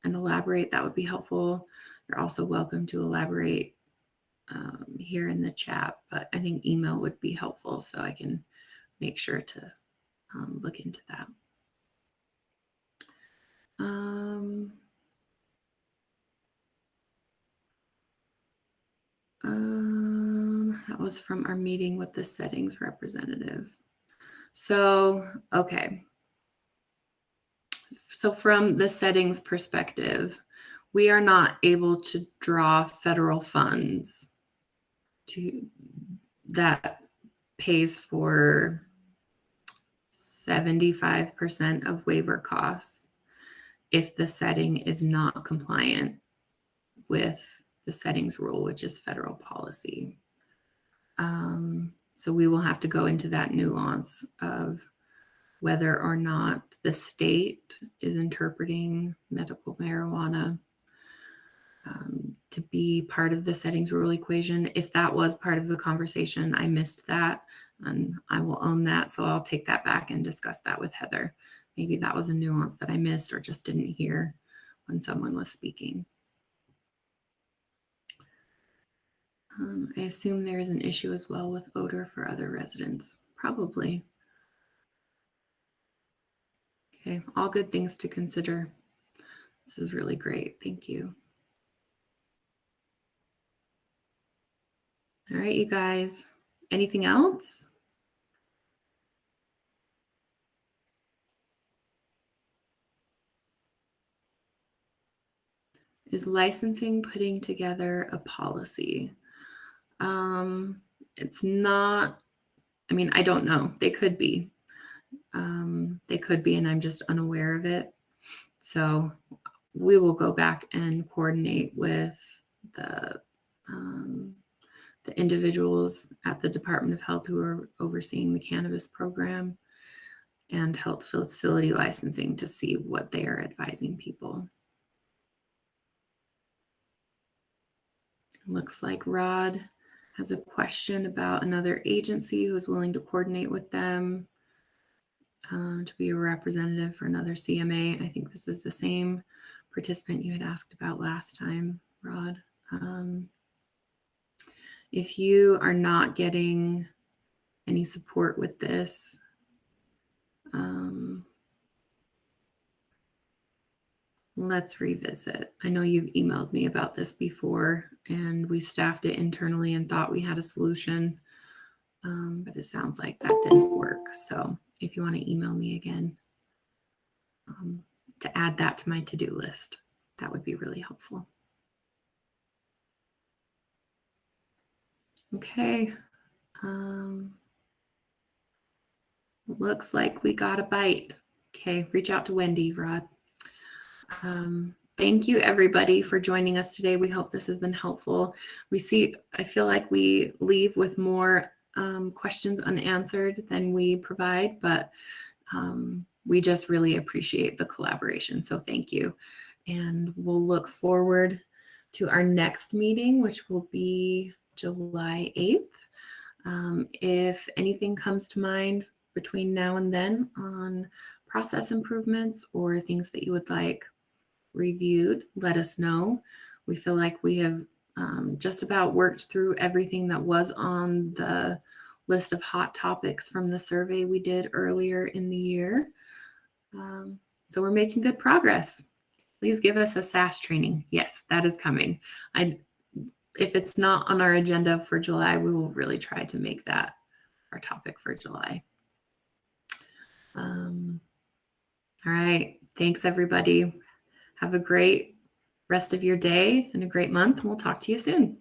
elaborate, that would be helpful. You're also welcome to elaborate here in the chat, but I think email would be helpful so I can make sure to look into that. That was from our meeting with the settings representative. So, okay. So from the settings perspective, we are not able to draw federal funds that pays for 75% of waiver costs if the setting is not compliant with the settings rule, which is federal policy. So we will have to go into that nuance of whether or not the state is interpreting medical marijuana to be part of the settings rule equation. If that was part of the conversation, I missed that, and I will own that. So I'll take that back and discuss that with Heather. Maybe that was a nuance that I missed or just didn't hear when someone was speaking. I assume there is an issue as well with odor for other residents. Probably. Okay, all good things to consider. This is really great. Thank you. All right, you guys. Anything else? Is licensing putting together a policy? It's not, I mean, I don't know. They could be. They could be, and I'm just unaware of it. So we will go back and coordinate with the individuals at the Department of Health who are overseeing the cannabis program and health facility licensing to see what they are advising people. Looks like Rod has a question about another agency who is willing to coordinate with them to be a representative for another CMA. I think this is the same participant you had asked about last time, Rod. If you are not getting any support with this, let's revisit. I know you've emailed me about this before, and we staffed it internally and thought we had a solution, but it sounds like that didn't work. So if you want to email me again to add that to my to-do list, that would be really helpful. Okay. Looks like we got a bite. Okay, reach out to Wendy, Rod. Thank you, everybody, for joining us today. We hope this has been helpful. I feel like we leave with more questions unanswered than we provide, but we just really appreciate the collaboration. So thank you. And we'll look forward to our next meeting, which will be July 8th. If anything comes to mind between now and then on process improvements or things that you would like reviewed, let us know. We feel like we have just about worked through everything that was on the list of hot topics from the survey we did earlier in the year. So we're making good progress. Please give us a SAS training. Yes, that is coming. If it's not on our agenda for July, we will really try to make that our topic for July. All right. Thanks, everybody. Have a great rest of your day and a great month. And we'll talk to you soon.